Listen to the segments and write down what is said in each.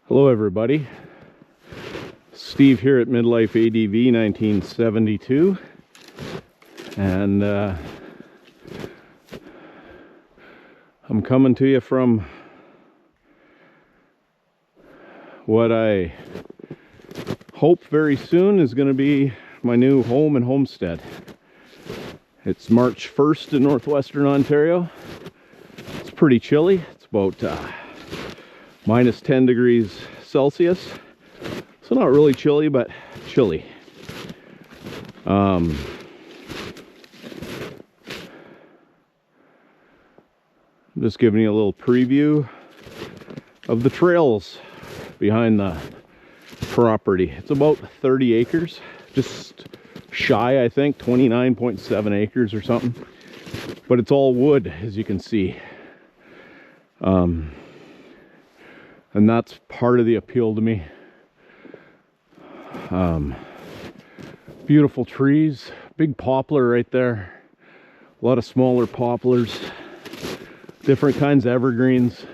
Hello everybody, Steve here at MidLifeADV1972, and I'm coming to you from what I hope very soon is going to be my new home and homestead. It's March 1st in northwestern Ontario. It's pretty chilly. It's about minus 10 degrees Celsius, so not really chilly, but chilly. I'm just giving you a little preview of the trails behind the property. It's about 30 acres, just shy, I think 29.7 acres or something, but it's all wood, as you can see. And that's part of the appeal to me. Beautiful trees, big poplar right there, a lot of smaller poplars, different kinds of evergreens,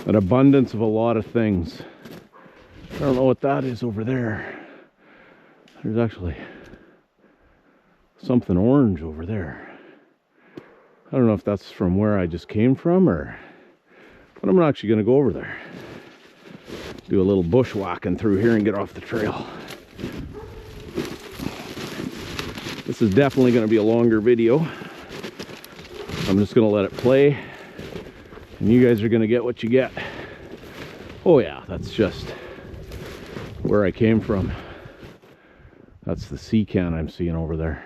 an abundance of a lot of things. I don't know what that is over there. There's actually something orange over there. I don't know if that's from where I just came from, or but I'm actually going to go over there, do a little bushwhacking through here and get off the trail. This is definitely going to be a longer video. I'm just going to let it play, and you guys are going to get what you get. Oh yeah, that's just where I came from. That's the sea can I'm seeing over there.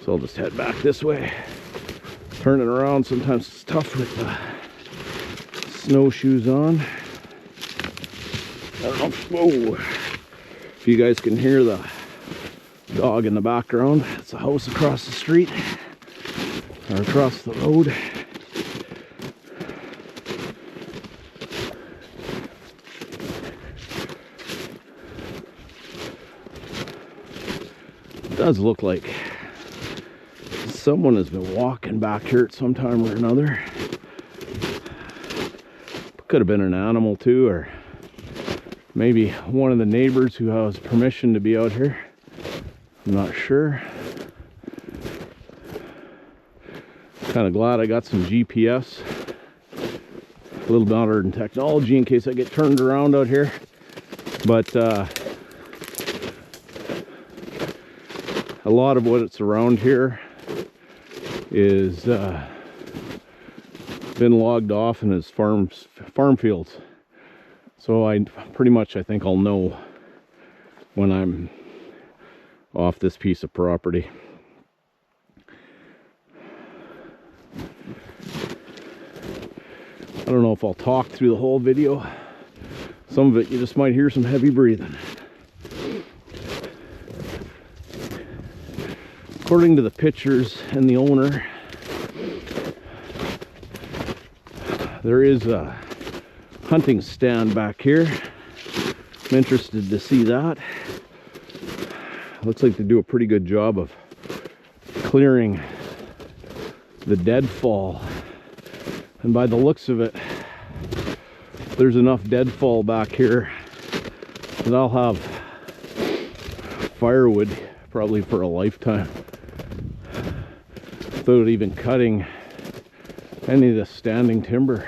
So I'll just head back this way. Turning around sometimes it's tough with snowshoes on. I don't know if you guys can hear the dog in the background. It's a house across the street, or across the road. It does look like someone has been walking back here at some time or another. Could have been an animal too, or maybe one of the neighbors who has permission to be out here. I'm not sure. Kind of glad I got some GPS, a little modern technology in case I get turned around out here. But a lot of what's around here is been logged off and is farm fields, so I pretty much, I think I'll know when I'm off this piece of property. I don't know if I'll talk through the whole video. Some of it you just might hear some heavy breathing. According to the pictures and the owner, there is a hunting stand back here. I'm interested to see that. Looks like they do a pretty good job of clearing the deadfall. And by the looks of it, there's enough deadfall back here that I'll have firewood probably for a lifetime, without even cutting any of the standing timber.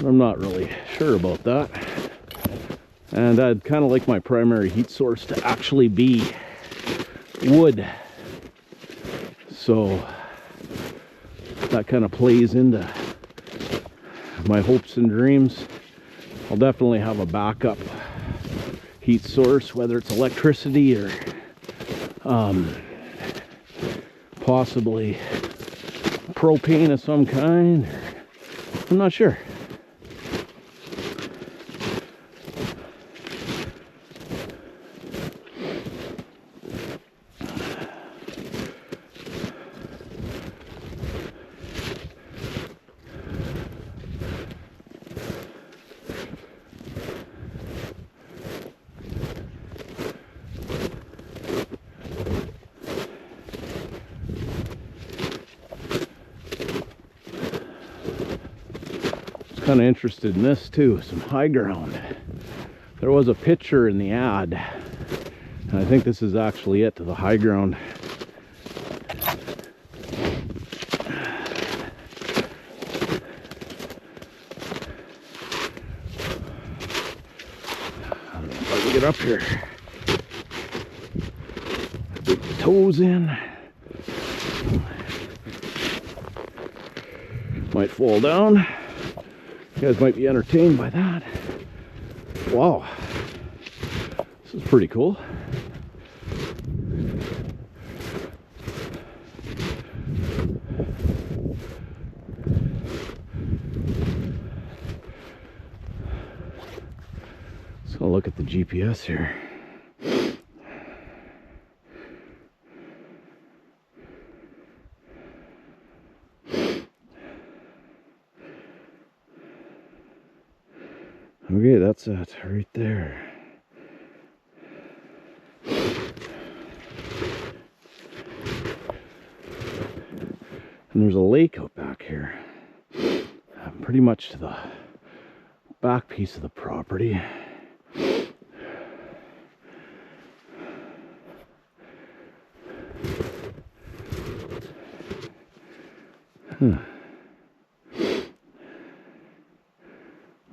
I'm not really sure about that. And I'd kind of like my primary heat source to actually be wood. So that kind of plays into my hopes and dreams. I'll definitely have a backup heat source, whether it's electricity or possibly propane of some kind. I'm not sure. kind of interested in this too, some high ground. There was a picture in the ad, and I think this is actually it, to the high ground. I don't know if I can get up here. Dig the toes in. Might fall down. You guys might be entertained by that. Wow, this is pretty cool. Let's go look at the GPS here. Okay, that's it right there. And there's a lake out back here. Pretty much to the back piece of the property.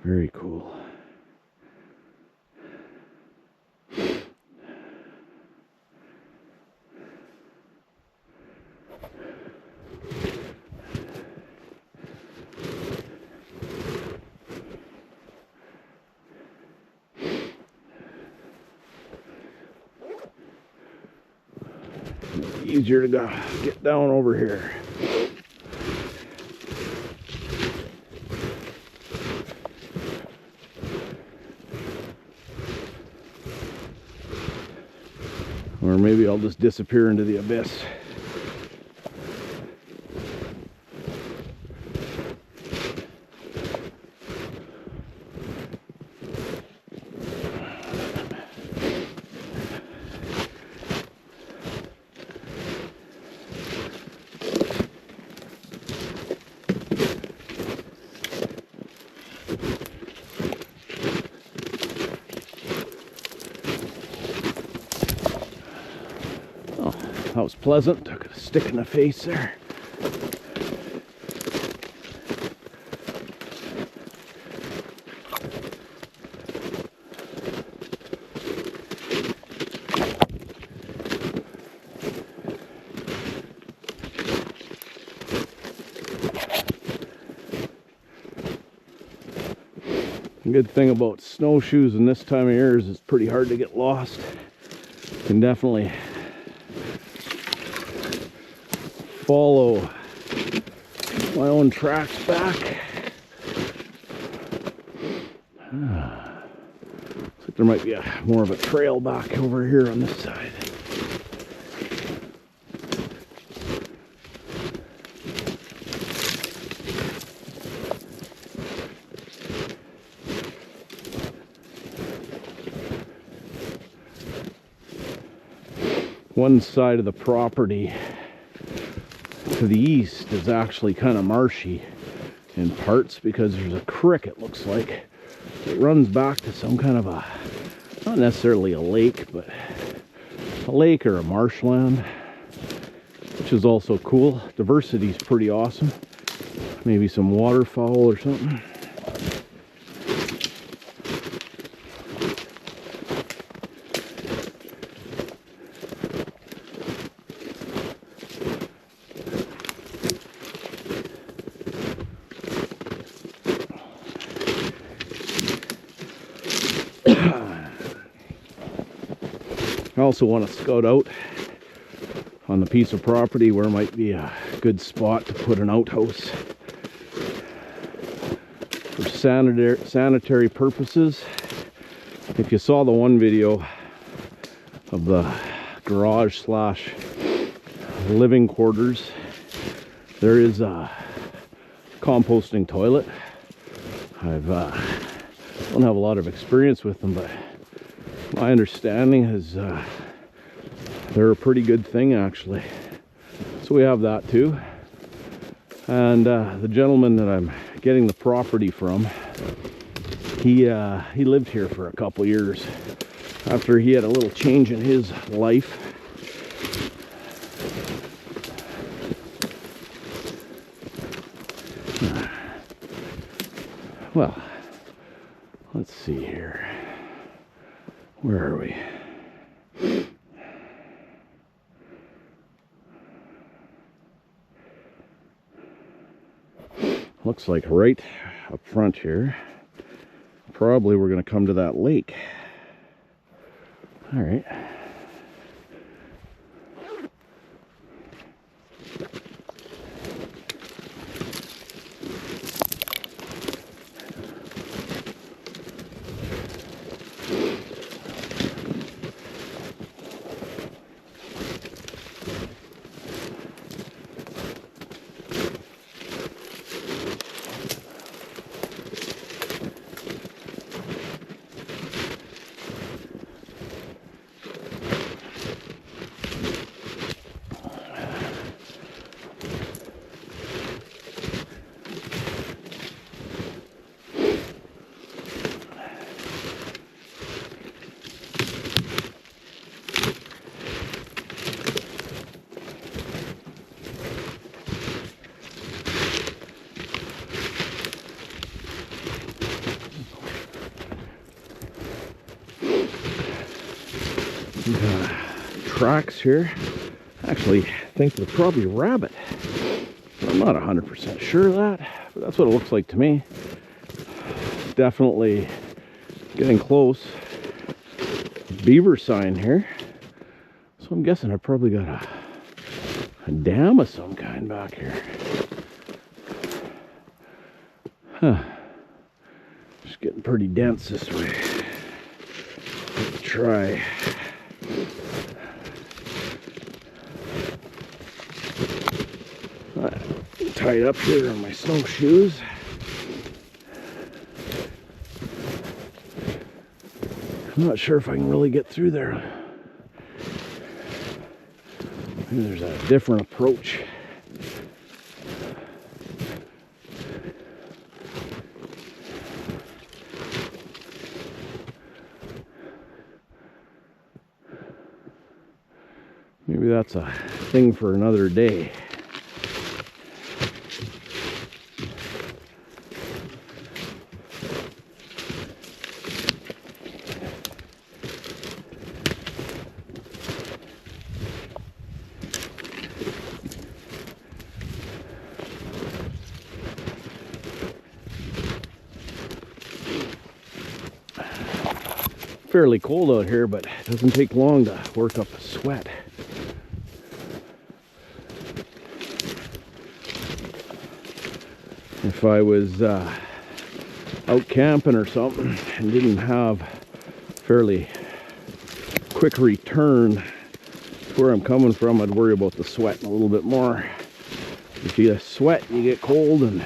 Very cool. Easier to get down over here. Or maybe I'll just disappear into the abyss. That was pleasant. Took a stick in the face there. The good thing about snowshoes in this time of year is it's pretty hard to get lost. You can definitely follow my own tracks back. Looks like there might be more of a trail back over here on this side. One side of the property to the east is actually kind of marshy in parts because there's a creek, it looks like. It runs back to some kind of a, not necessarily a lake, but a lake or a marshland, which is also cool. Diversity is pretty awesome. Maybe some waterfowl or something. I also want to scout out on the piece of property where might be a good spot to put an outhouse for sanitary purposes. If you saw the one video of the garage slash living quarters, there is a composting toilet. I've don't have a lot of experience with them, but my understanding is they're a pretty good thing actually. So we have that too. And the gentleman that I'm getting the property from. He lived here for a couple years after he had a little change in his life. Well, let's see here. Where are we? Looks like right up front here. Probably we're going to come to that lake. All right. Tracks here. Actually, I think they're probably rabbit. I'm not 100% sure of that, but that's what it looks like to me. Definitely getting close. Beaver sign here. So I'm guessing I probably got a dam of some kind back here. Huh. Just getting pretty dense this way. Let's try. Tied up here on my snowshoes. I'm not sure if I can really get through there. Maybe there's a different approach. Maybe that's a thing for another day. Fairly cold out here, but it doesn't take long to work up a sweat. If I was out camping or something and didn't have fairly quick return to where I'm coming from, I'd worry about the sweat a little bit more. If you sweat, you get cold, and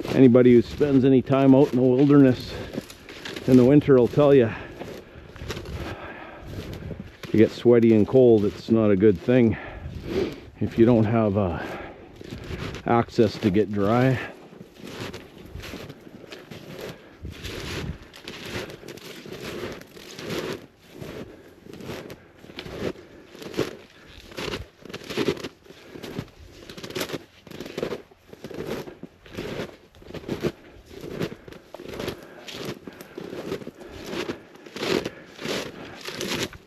anybody who spends any time out in the wilderness in the winter will tell you, if you get sweaty and cold, it's not a good thing. If you don't have access to get dry.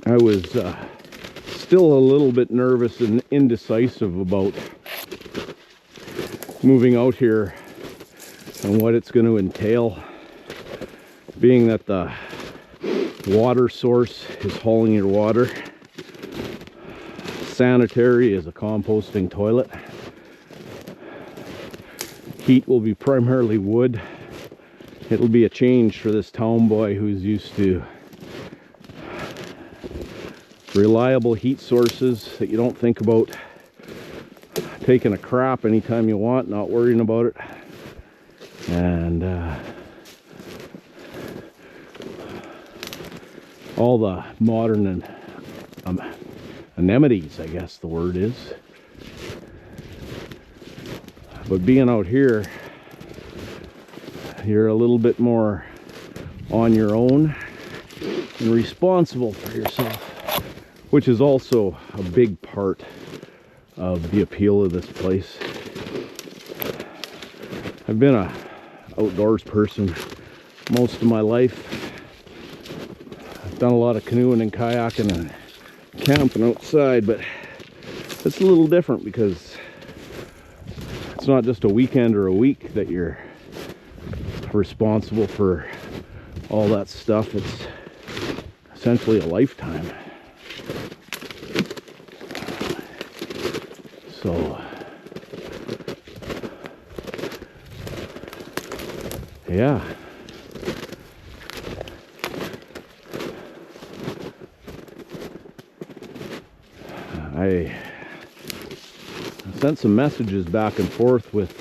I was still a little bit nervous and indecisive about moving out here and what it's going to entail, being that the water source is hauling your water. Sanitary is a composting toilet. Heat will be primarily wood. It'll be a change for this town boy who's used to reliable heat sources that you don't think about taking a crap anytime you want, not worrying about it. And all the modern amenities, I guess the word is. But being out here, you're a little bit more on your own and responsible for yourself, which is also a big part of the appeal of this place. I've been a outdoors person most of my life. I've done a lot of canoeing and kayaking and camping outside, but it's a little different because it's not just a weekend or a week that you're responsible for all that stuff. It's essentially a lifetime. So yeah, I sent some messages back and forth with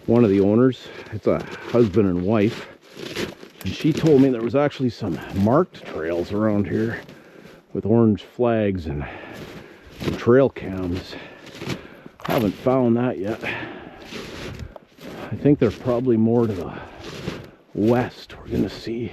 one of the owners. It's a husband and wife, and she told me there was actually some marked trails around here with orange flags and some trail cams. Haven't found that yet. I think they're probably more to the west. We're gonna see.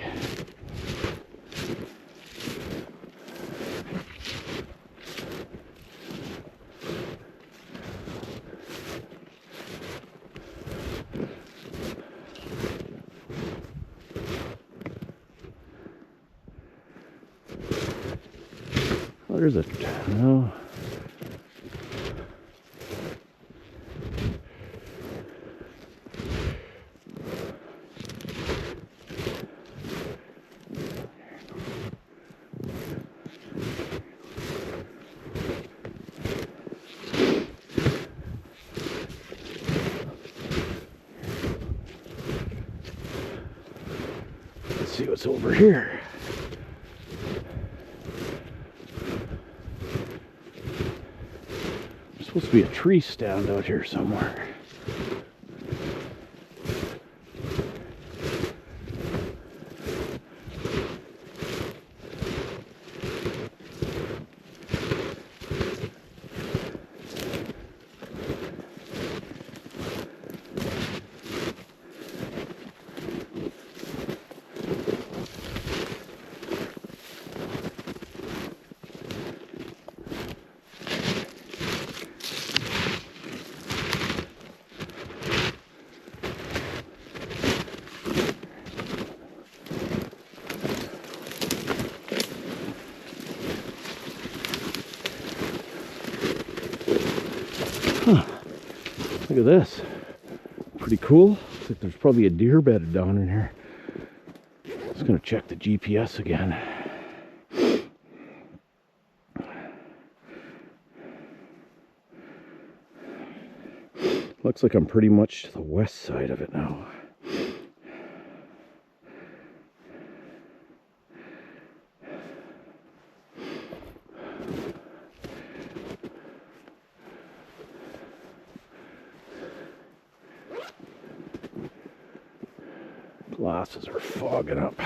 Oh, there's a no. Let's see what's over here. There's supposed to be a tree stand out here somewhere. Huh. Look at this. Pretty cool. Looks like there's probably a deer bedded down in here. Just gonna check the GPS again. Looks like I'm pretty much to the west side of it now. Glasses are fogging up.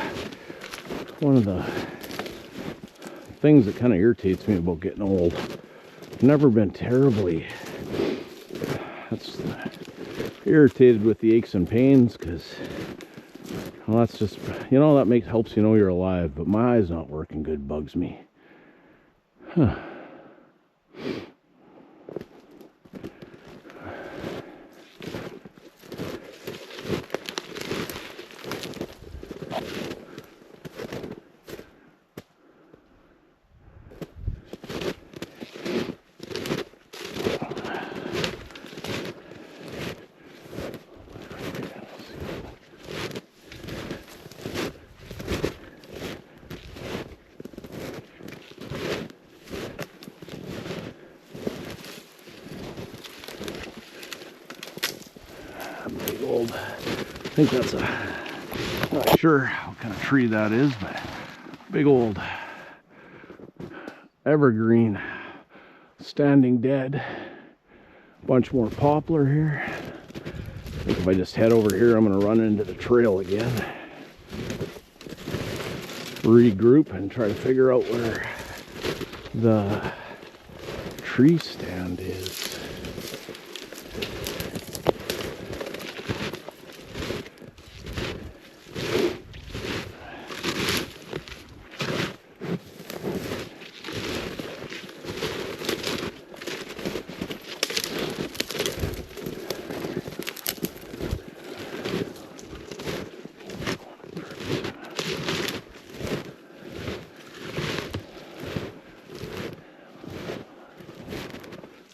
One of the things that kind of irritates me about getting old. I've never been terribly irritated with the aches and pains, because, well, that's just, you know, that helps you know you're alive. But my eyes not working good bugs me. Huh. Big old, I think that's a, not sure what kind of tree that is, but big old evergreen standing dead. Bunch more poplar here. I think if I just head over here, I'm going to run into the trail again. Regroup and try to figure out where the tree stand is.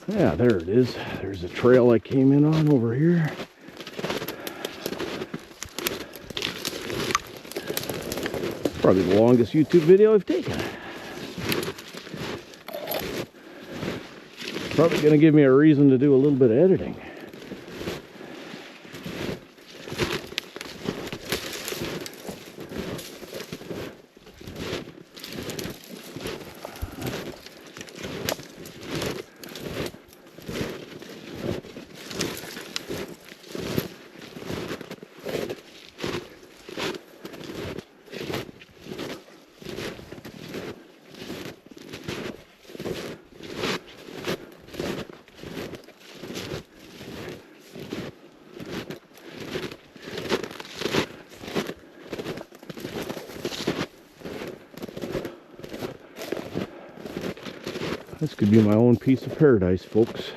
Yeah, there it is. There's a trail I came in on over here. Probably the longest YouTube video I've taken. Probably going to give me a reason to do a little bit of editing. This could be my own piece of paradise, folks.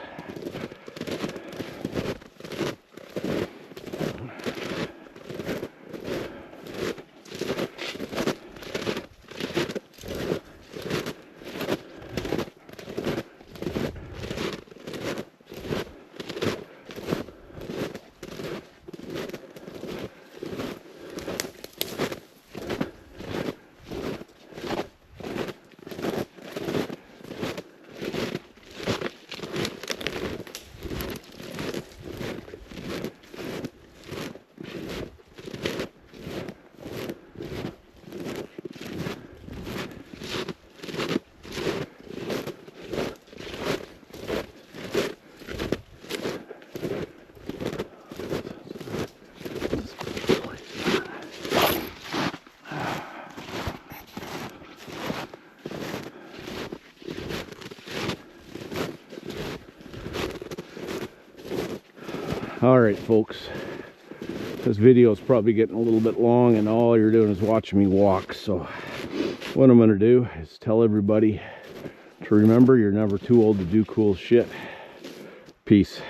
Alright folks, this video is probably getting a little bit long and all you're doing is watching me walk, so what I'm going to do is tell everybody to remember you're never too old to do cool shit. Peace.